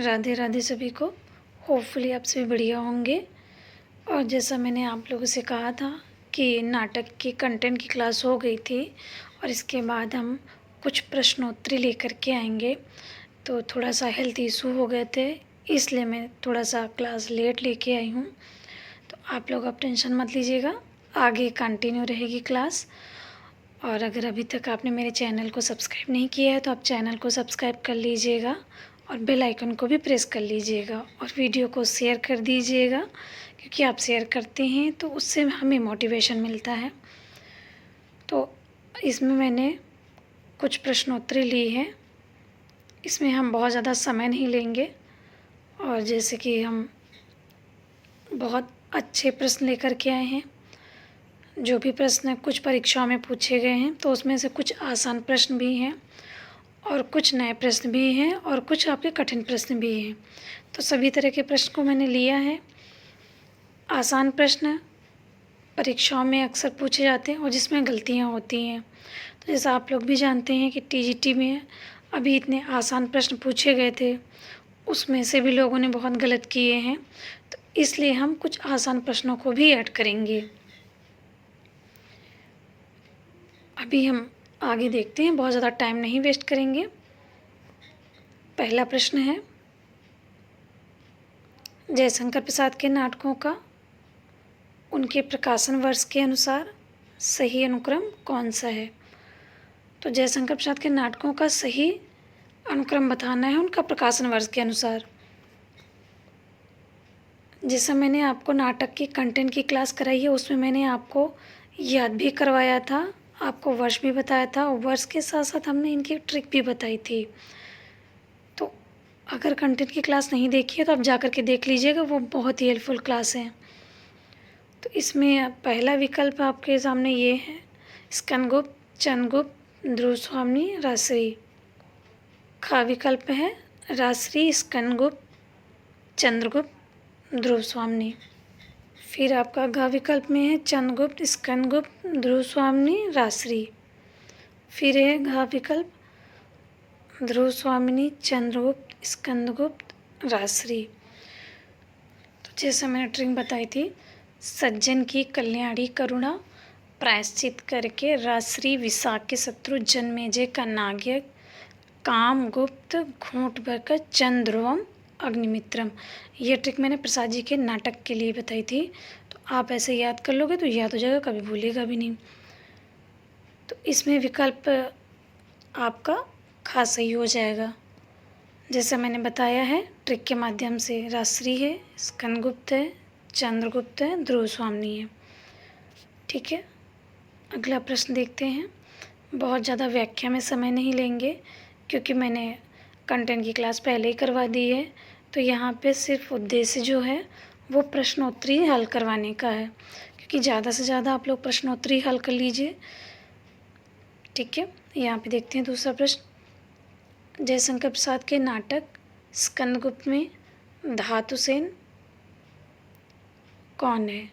राधे राधे सभी को। होपफुली आप सभी बढ़िया होंगे। और जैसा मैंने आप लोगों से कहा था कि नाटक की कंटेंट की क्लास हो गई थी और इसके बाद हम कुछ प्रश्नोत्तरी लेकर के आएंगे। तो थोड़ा सा हेल्थ इशू हो गए थे, इसलिए मैं थोड़ा सा क्लास लेट लेके आई हूँ। तो आप लोग अब टेंशन मत लीजिएगा, आगे कंटिन्यू रहेगी क्लास। और अगर अभी तक आपने मेरे चैनल को सब्सक्राइब नहीं किया है तो आप चैनल को सब्सक्राइब कर लीजिएगा और बेल आइकन को भी प्रेस कर लीजिएगा और वीडियो को शेयर कर दीजिएगा, क्योंकि आप शेयर करते हैं तो उससे हमें मोटिवेशन मिलता है। तो इसमें मैंने कुछ प्रश्नोत्तरी ली है, इसमें हम बहुत ज़्यादा समय नहीं लेंगे और जैसे कि हम बहुत अच्छे प्रश्न लेकर के आए हैं। जो भी प्रश्न कुछ परीक्षाओं में पूछे गए हैं तो उसमें से कुछ आसान प्रश्न भी हैं और कुछ नए प्रश्न भी हैं और कुछ आपके कठिन प्रश्न भी हैं। तो सभी तरह के प्रश्न को मैंने लिया है। आसान प्रश्न परीक्षाओं में अक्सर पूछे जाते हैं और जिसमें गलतियां होती हैं। तो जैसा आप लोग भी जानते हैं कि टीजीटी में अभी इतने आसान प्रश्न पूछे गए थे, उसमें से भी लोगों ने बहुत गलत किए हैं। तो इसलिए हम कुछ आसान प्रश्नों को भी ऐड करेंगे। अभी हम आगे देखते हैं, बहुत ज़्यादा टाइम नहीं वेस्ट करेंगे। पहला प्रश्न है, जयशंकर प्रसाद के नाटकों का उनके प्रकाशन वर्ष के अनुसार सही अनुक्रम कौन सा है? तो जयशंकर प्रसाद के नाटकों का सही अनुक्रम बताना है उनका प्रकाशन वर्ष के अनुसार। जैसा मैंने आपको नाटक की कंटेंट की क्लास कराई है उसमें मैंने आपको याद भी करवाया था, आपको वर्ष भी बताया था और वर्ष के साथ साथ हमने इनकी ट्रिक भी बताई थी। तो अगर कंटेंट की क्लास नहीं देखी है तो आप जा कर के देख लीजिएगा, वो बहुत ही हेल्पफुल क्लास है। तो इसमें पहला विकल्प आपके सामने ये है, स्कंदगुप्त, चंद्रगुप्त, ध्रुवस्वामिनी, राजश्री। खा विकल्प है राजश्री, स्कंदगुप्त, चंद्रगुप्त, ध्रुवस्वामिनी। फिर आपका घ विकल्प में है चंद्रगुप्त, स्कंदगुप्त, ध्रुवस्वामिनी, राजश्री। फिर है घ विकल्प ध्रुवस्वामिनी, चंद्रगुप्त, स्कंदगुप्त, राजश्री। तो जैसे मैंने ट्रिक बताई थी, सज्जन की कल्याणी करुणा प्रायश्चित करके राजश्री विशाख के शत्रु जन्मेजय का नायक काम गुप्त घूंट भरकर चंद्रवम अग्निमित्रम। ये ट्रिक मैंने प्रसाद जी के नाटक के लिए बताई थी। तो आप ऐसे याद कर लोगे तो याद हो जाएगा, कभी भूलेगा भी नहीं। तो इसमें विकल्प आपका खा सही हो जाएगा। जैसा मैंने बताया है ट्रिक के माध्यम से, राजश्री है, स्कंदगुप्त है, चंद्रगुप्त है, ध्रुवस्वामिनी है। ठीक है, अगला प्रश्न देखते हैं। बहुत ज़्यादा व्याख्या में समय नहीं लेंगे क्योंकि मैंने कंटेंट की क्लास पहले ही करवा दी है। तो यहाँ पे सिर्फ उद्देश्य जो है वो प्रश्नोत्तरी हल करवाने का है, क्योंकि ज़्यादा से ज़्यादा आप लोग प्रश्नोत्तरी हल कर लीजिए। ठीक है, यहाँ पे देखते हैं दूसरा प्रश्न। जयशंकर प्रसाद के नाटक स्कंदगुप्त में धातुसेन कौन है?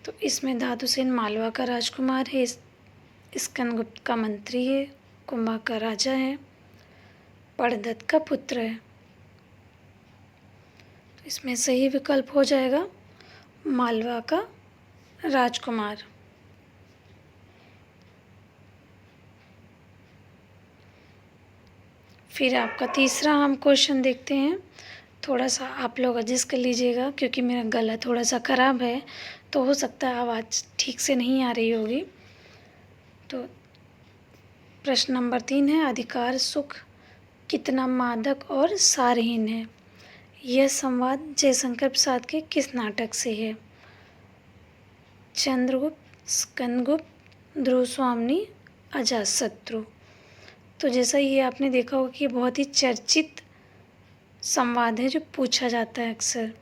तो इसमें धातुसेन मालवा का राजकुमार है, स्कंदगुप्त का मंत्री है, कुंभा का राजा है, पड़दत्त का पुत्र है। तो इसमें सही विकल्प हो जाएगा मालवा का राजकुमार। फिर आपका तीसरा हम क्वेश्चन देखते हैं। थोड़ा सा आप लोग एडजस्ट कर लीजिएगा क्योंकि मेरा गला थोड़ा सा ख़राब है, तो हो सकता है आवाज़ ठीक से नहीं आ रही होगी। तो प्रश्न नंबर 3 है, अधिकार सुख कितना मादक और सारहीन है? यह संवाद जयशंकर प्रसाद के किस नाटक से है? चंद्रगुप्त, स्कंदगुप्त, ध्रुवस्वामिनी, अजातशत्रु। तो जैसा ये आपने देखा होगा कि बहुत ही चर्चित संवाद है जो पूछा जाता है अक्सर।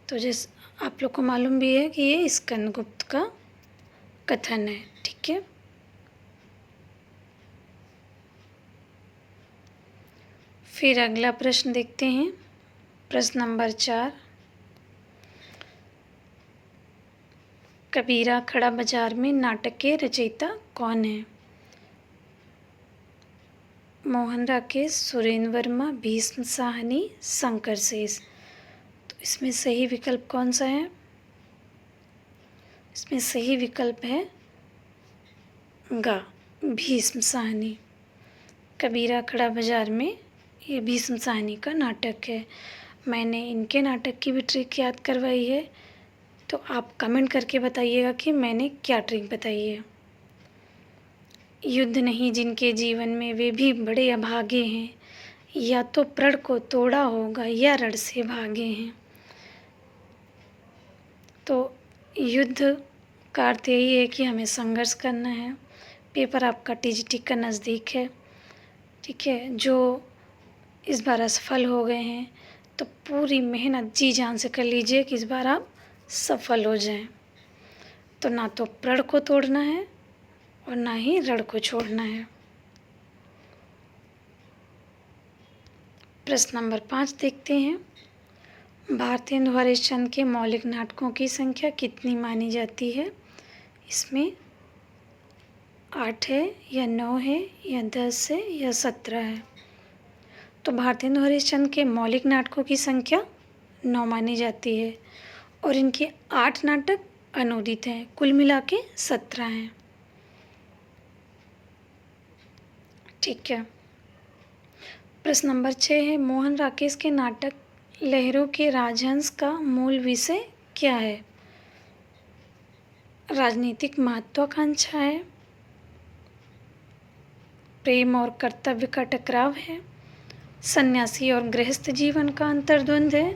तो जैसे आप लोग को मालूम भी है कि ये स्कंदगुप्त का कथन है। ठीक है, फिर अगला प्रश्न देखते हैं। प्रश्न नंबर 4, कबीरा खड़ा बाजार में नाटक के रचयिता कौन है? मोहन राकेश, सुरेंद्र वर्मा, भीष्म साहनी, शंकर शेष। तो इसमें सही विकल्प कौन सा है? इसमें सही विकल्प है गा, भीष्म साहनी। कबीरा खड़ा बाजार में ये भीष्म साहनी का नाटक है। मैंने इनके नाटक की भी ट्रिक याद करवाई है, तो आप कमेंट करके बताइएगा कि मैंने क्या ट्रिक बताई है। युद्ध नहीं जिनके जीवन में वे भी बड़े अभागे हैं, या तो प्रण को तोड़ा होगा या रण से भागे हैं। तो युद्ध का अर्थ यही है कि हमें संघर्ष करना है। पेपर आपका टीजीटी का नज़दीक है, ठीक है। जो इस बार असफल हो गए हैं तो पूरी मेहनत जी जान से कर लीजिए कि इस बार आप सफल हो जाएं। तो ना तो प्रण को तोड़ना है और ना ही रण को छोड़ना है। प्रश्न नंबर 5 देखते हैं। भारतेंदु हरिश्चंद्र के मौलिक नाटकों की संख्या कितनी मानी जाती है? इसमें 8 है या 9 है या 10 है या 17 है? तो भारतेंदु हरिश्चंद्र के मौलिक नाटकों की संख्या 9 मानी जाती है और इनके 8 नाटक अनूदित हैं। कुल मिला के 17 हैं, ठीक है। प्रश्न नंबर 6 है। मोहन राकेश के नाटक लहरों के राजहंस का मूल विषय क्या है? राजनीतिक महत्वाकांक्षा है, प्रेम और कर्तव्य का टकराव है, सन्यासी और गृहस्थ जीवन का अंतर्द्वंद है,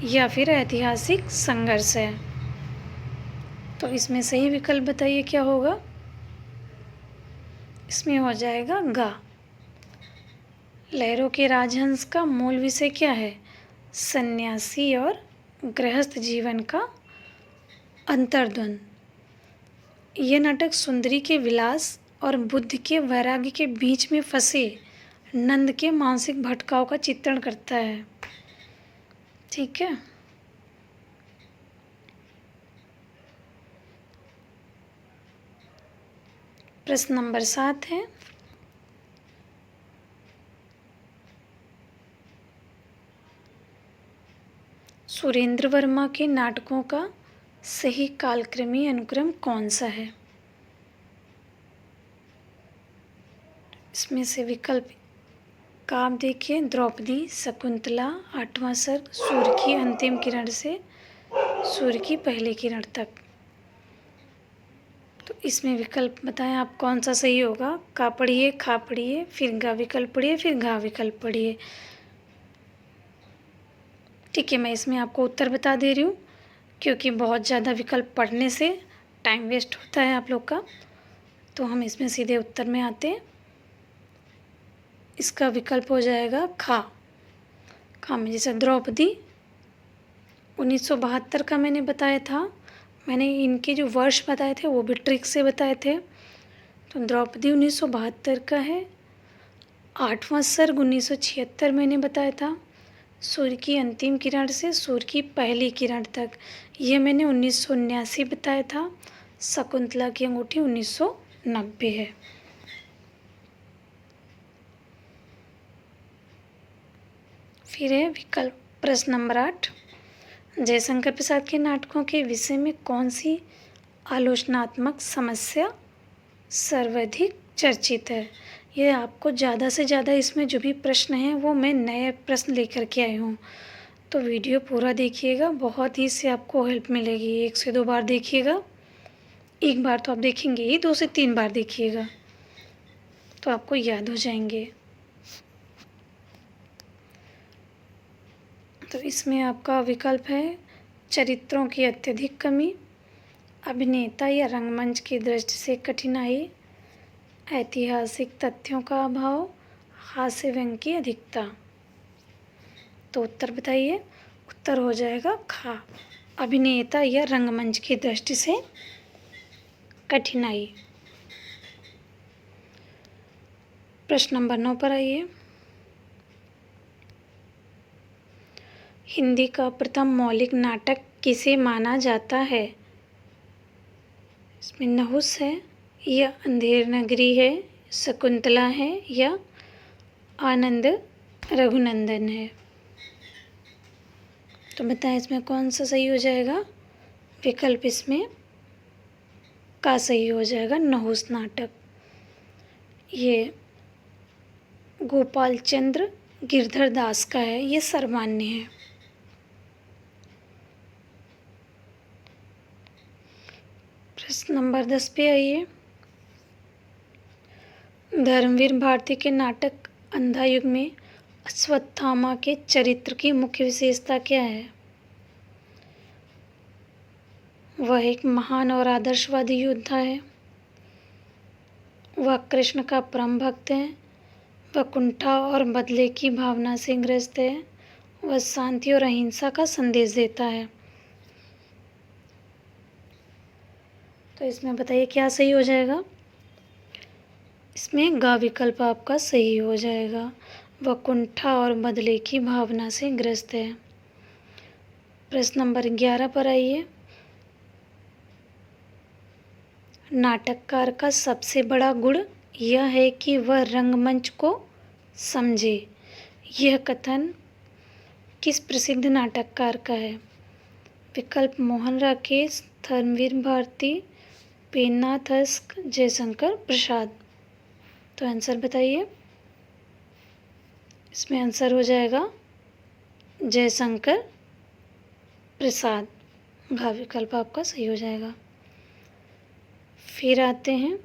या फिर ऐतिहासिक संघर्ष है? तो इसमें सही विकल्प बताइए क्या होगा? इसमें हो जाएगा गा। लहरों के राजहंस का मूल विषय क्या है? सन्यासी और गृहस्थ जीवन का अंतर्द्वंद। यह नाटक सुंदरी के विलास और बुद्ध के वैराग्य के बीच में फंसे नंद के मानसिक भटकाव का चित्रण करता है, ठीक है। प्रश्न नंबर 7 है। सुरेंद्र वर्मा के नाटकों का सही कालक्रमीय अनुक्रम कौन सा है? इसमें से विकल्प का आप देखिए। द्रौपदी, शकुंतला, 8वां सर्ग, सूर्य की अंतिम किरण से सूर्य की पहली किरण तक। तो इसमें विकल्प बताएं आप कौन सा सही होगा। का पढ़िए, खा पढ़िए, फिर गा विकल्प पढ़िए, फिर घा विकल्प पढ़िए, ठीक है। मैं इसमें आपको उत्तर बता दे रही हूँ, क्योंकि बहुत ज़्यादा विकल्प पढ़ने से टाइम वेस्ट होता है आप लोग का। तो हम इसमें सीधे उत्तर में आते हैं। इसका विकल्प हो जाएगा खा। खा में जैसे द्रौपदी 1972 का मैंने बताया था। मैंने इनके जो वर्ष बताए थे वो भी ट्रिक से बताए थे। तो द्रौपदी 1972 का है। 8वां सर्ग 1976 मैंने बताया था। सूर्य की अंतिम किरण से सूर्य की पहली किरण तक ये मैंने 1979 बताया था। शकुंतला की अंगूठी 1990 है। फिर है विकल्प प्रश्न नंबर 8। जयशंकर प्रसाद के नाटकों के विषय में कौन सी आलोचनात्मक समस्या सर्वाधिक चर्चित है? ये आपको ज़्यादा से ज़्यादा इसमें जो भी प्रश्न हैं वो मैं नए प्रश्न लेकर के आई हूँ। तो वीडियो पूरा देखिएगा, बहुत ही इससे आपको हेल्प मिलेगी। 1 से 2 बार देखिएगा। एक बार तो आप देखेंगे ही, 2 से 3 बार देखिएगा तो आपको याद हो जाएंगे। तो इसमें आपका विकल्प है चरित्रों की अत्यधिक कमी, अभिनेता या रंगमंच की दृष्टि से कठिनाई, ऐतिहासिक तथ्यों का अभाव, हास्य व्यंग्य की अधिकता। तो उत्तर बताइए। उत्तर हो जाएगा खा, अभिनेता या रंगमंच की दृष्टि से कठिनाई। प्रश्न नंबर 9 पर आइए। हिंदी का प्रथम मौलिक नाटक किसे माना जाता है? इसमें नहुस है या अंधेर नगरी है, शकुंतला है या आनंद रघुनंदन है। तो बताएं इसमें कौन सा सही हो जाएगा? विकल्प इसमें का सही हो जाएगा, नहुस नाटक। ये गोपाल चंद्र गिरधर दास का है, ये सर्वमान्य है। प्रश्न नंबर 10 पे आइए। धर्मवीर भारती के नाटक अंधा युग में अश्वत्थामा के चरित्र की मुख्य विशेषता क्या है? वह एक महान और आदर्शवादी योद्धा है। वह कृष्ण का परम भक्त है। वह कुंठा और बदले की भावना से ग्रस्त है। वह शांति और अहिंसा का संदेश देता है। तो इसमें बताइए क्या सही हो जाएगा? इसमें ग विकल्प आपका सही हो जाएगा। वह कुंठा और बदले की भावना से ग्रस्त है। प्रश्न नंबर 11 पर आइए। नाटककार का सबसे बड़ा गुण यह है कि वह रंगमंच को समझे। यह कथन किस प्रसिद्ध नाटककार का है? विकल्प मोहन राकेश, धर्मवीर भारती, पेन्नाथस्क, जयशंकर प्रसाद। तो आंसर बताइए। इसमें आंसर हो जाएगा जयशंकर प्रसाद। घ विकल्प आपका सही हो जाएगा। फिर आते हैं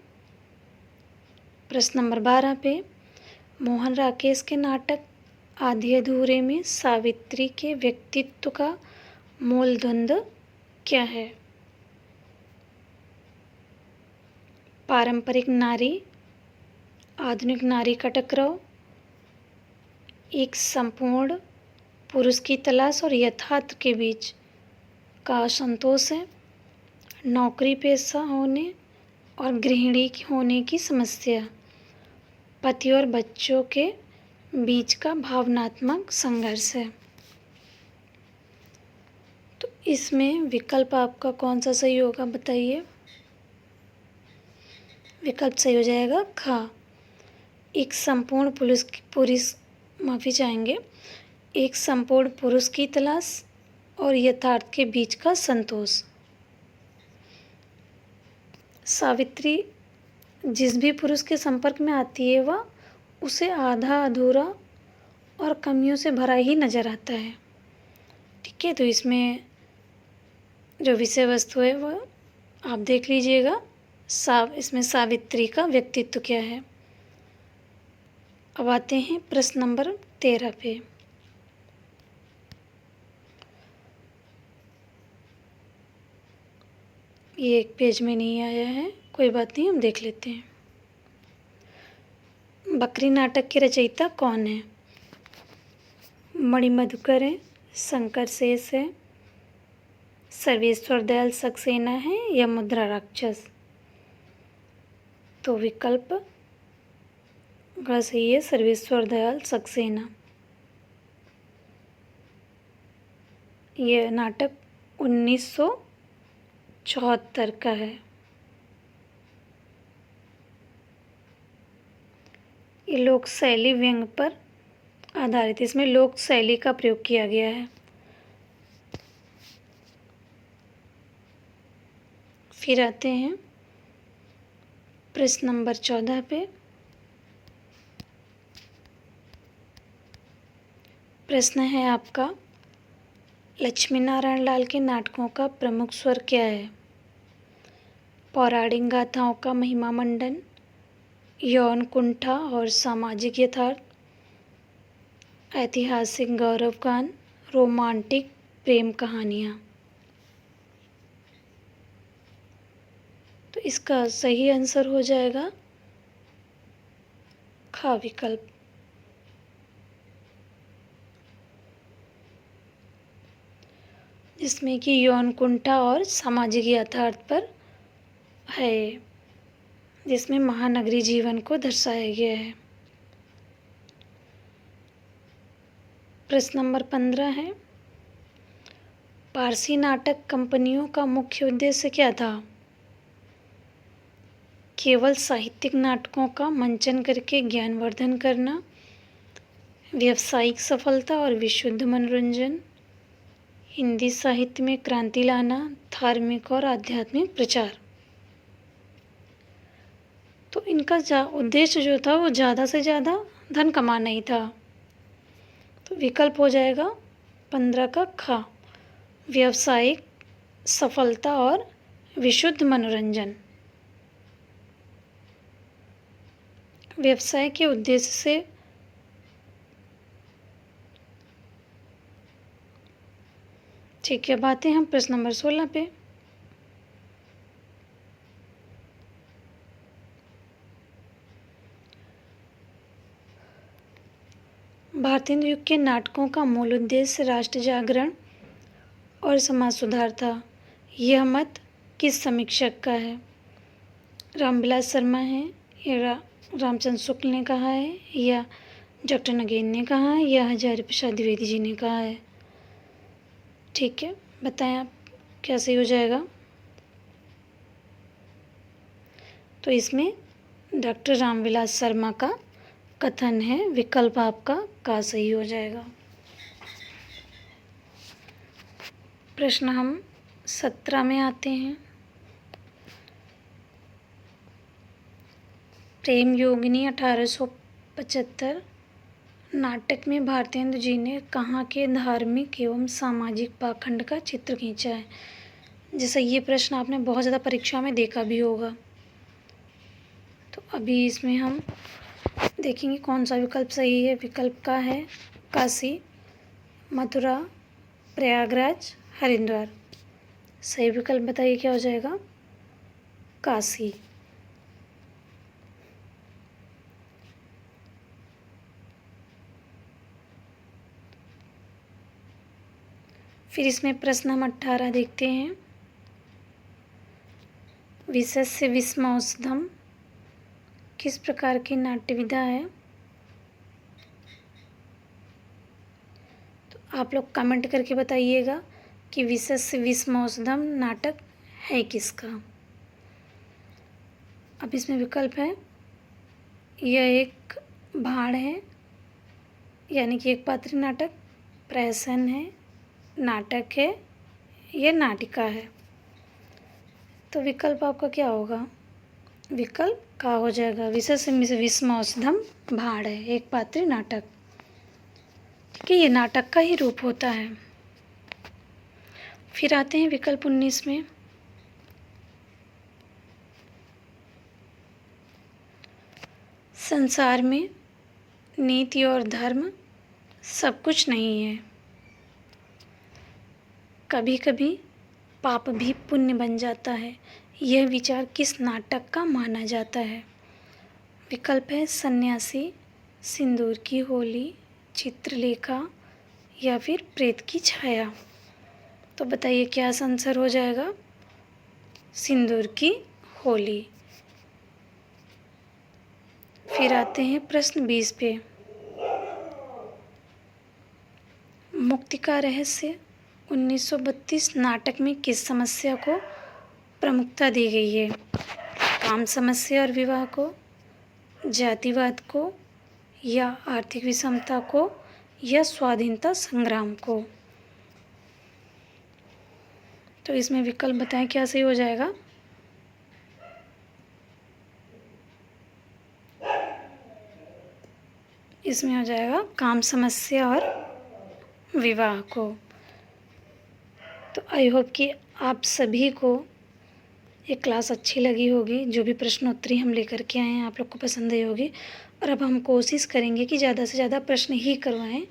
प्रश्न नंबर 12 पे। मोहन राकेश के नाटक आधे अधूरे में सावित्री के व्यक्तित्व का मूल द्वंद्व क्या है? पारंपरिक नारी, आधुनिक नारी का टकराव, एक संपूर्ण पुरुष की तलाश और यथार्थ के बीच का असंतोष है, नौकरी पेशा होने और गृहिणी होने की समस्या, पति और बच्चों के बीच का भावनात्मक संघर्ष है। तो इसमें विकल्प आपका कौन सा सही होगा बताइए। विकल्प सही हो जाएगा ख। एक संपूर्ण पुरुष माफ़ी चाहेंगे, एक संपूर्ण पुरुष की तलाश और यथार्थ के बीच का संतोष। सावित्री जिस भी पुरुष के संपर्क में आती है वह उसे आधा अधूरा और कमियों से भरा ही नज़र आता है। ठीक है, तो इसमें जो विषय वस्तु है वह आप देख लीजिएगा। इसमें सावित्री का व्यक्तित्व क्या है। अब आते हैं प्रश्न नंबर 13 पे। ये एक पेज में नहीं आया है, कोई बात नहीं, हम देख लेते हैं। बकरी नाटक के रचयिता कौन है? मणिमधुकर है, शंकर शेष है, सर्वेश्वर दयाल सक्सेना है या मुद्रा राक्षस। तो विकल्प का सही है सर्वेश्वर दयाल सक्सेना। यह नाटक 1974 का है। ये लोक शैली व्यंग पर आधारित, इसमें लोक शैली का प्रयोग किया गया है। फिर आते हैं प्रश्न नंबर 14 पे। प्रश्न है आपका, लक्ष्मी नारायण लाल के नाटकों का प्रमुख स्वर क्या है? पौराणिक गाथाओं का महिमा मंडन, यौन कुंठा और सामाजिक यथार्थ, ऐतिहासिक गौरवगान, रोमांटिक प्रेम कहानियाँ। तो इसका सही आंसर हो जाएगा ख विकल्प। जिसमें कि यौन कुंठा और सामाजिक यथार्थ पर है, जिसमें महानगरी जीवन को दर्शाया गया है। प्रश्न नंबर 15 है, पारसी नाटक कंपनियों का मुख्य उद्देश्य क्या था? केवल साहित्यिक नाटकों का मंचन करके ज्ञानवर्धन करना, व्यावसायिक सफलता और विशुद्ध मनोरंजन, हिंदी साहित्य में क्रांति लाना, धार्मिक और आध्यात्मिक प्रचार। तो इनका उद्देश्य जो था वो ज़्यादा से ज़्यादा धन कमाना ही था। तो विकल्प हो जाएगा 15 का ख, व्यावसायिक सफलता और विशुद्ध मनोरंजन। व्यवसाय के उद्देश्य से ठीक है। अब आते हैं हम प्रश्न नंबर 16 पे। भारतेंदु युग के नाटकों का मूल उद्देश्य राष्ट्र जागरण और समाज सुधार था। यह मत किस समीक्षक का है? रामविलास शर्मा है, या रामचंद्र शुक्ल ने कहा है, या डॉक्टर नगेन ने कहा है, या हजारी प्रसाद द्विवेदी जी ने कहा है? ठीक है, बताएं आप क्या सही हो जाएगा। तो इसमें डॉक्टर रामविलास शर्मा का कथन है, विकल्प आपका का सही हो जाएगा। प्रश्न हम 17 में आते हैं। प्रेम योगिनी 1875 नाटक में भारतेंदु जी ने कहाँ के धार्मिक एवं सामाजिक पाखंड का चित्र खींचा है? जैसे ये प्रश्न आपने बहुत ज़्यादा परीक्षा में देखा भी होगा। तो अभी इसमें हम देखेंगे कौन सा विकल्प सही है। विकल्प का है काशी, मथुरा, प्रयागराज, हरिद्वार। सही विकल्प बताइए क्या हो जाएगा? काशी। फिर इसमें प्रश्न हम 18 देखते हैं। विशस्य विस्मौषधम किस प्रकार की नाट्य विधा है? तो आप लोग कमेंट करके बताइएगा कि विशस्य विस्मौषधम नाटक है किसका। अब इसमें विकल्प है, यह एक भाड़ है, यानी कि एक पात्रीय नाटक, प्रहसन है, नाटक है, यह नाटिका है। तो विकल्प आपका क्या होगा? विकल्प का हो जाएगा। विशस्य विस्मौषधम भाड़ है, एक पात्रीय नाटक। ठीक है, ये नाटक का ही रूप होता है। फिर आते हैं विकल्प 19 में। संसार में नीति और धर्म सब कुछ नहीं है, कभी कभी पाप भी पुण्य बन जाता है। यह विचार किस नाटक का माना जाता है? विकल्प है सन्यासी, सिंदूर की होली, चित्रलेखा, या फिर प्रेत की छाया। तो बताइए क्या आंसर हो जाएगा? सिंदूर की होली। फिर आते हैं प्रश्न 20 पे। मुक्ति का रहस्य 1932 नाटक में किस समस्या को प्रमुखता दी गई है? काम समस्या और विवाह को, जातिवाद को, या आर्थिक विषमता को, या स्वाधीनता संग्राम को? तो इसमें विकल्प बताएं क्या सही हो जाएगा? इसमें हो जाएगा काम समस्या और विवाह को। तो आई होप कि आप सभी को ये क्लास अच्छी लगी होगी। जो भी प्रश्नोत्तरी हम लेकर के आए हैं आप लोग को पसंद आई होगी। और अब हम कोशिश करेंगे कि ज़्यादा से ज़्यादा प्रश्न ही करवाएं,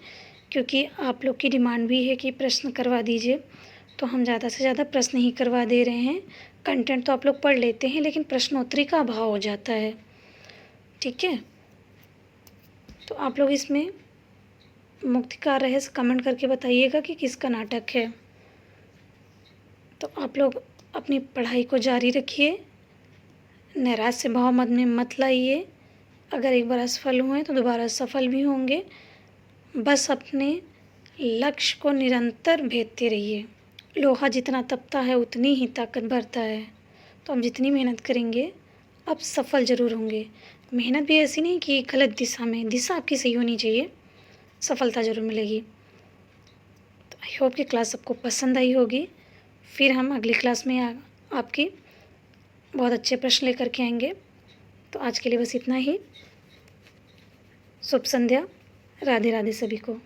क्योंकि आप लोग की डिमांड भी है कि प्रश्न करवा दीजिए। तो हम ज़्यादा से ज़्यादा प्रश्न ही करवा दे रहे हैं। कंटेंट तो आप लोग पढ़ लेते हैं, लेकिन प्रश्नोत्तरी का अभाव हो जाता है। ठीक है, तो आप लोग इसमें मुक्ति का रहस्य कमेंट करके बताइएगा कि किसका नाटक है। तो आप लोग अपनी पढ़ाई को जारी रखिए, नैराश्य भाव मत में मत लाइए। अगर एक बार असफल हुए तो दोबारा सफल भी होंगे। बस अपने लक्ष्य को निरंतर भेदते रहिए। लोहा जितना तपता है उतनी ही ताकत बढ़ता है। तो हम जितनी मेहनत करेंगे आप सफल ज़रूर होंगे। मेहनत भी ऐसी नहीं कि गलत दिशा में, दिशा आपकी सही होनी चाहिए, सफलता ज़रूर मिलेगी। तो आई होप कि क्लास सबको पसंद आई होगी। फिर हम अगली क्लास में आपकी बहुत अच्छे प्रश्न लेकर के आएंगे। तो आज के लिए बस इतना ही। शुभ संध्या। राधे राधे सभी को।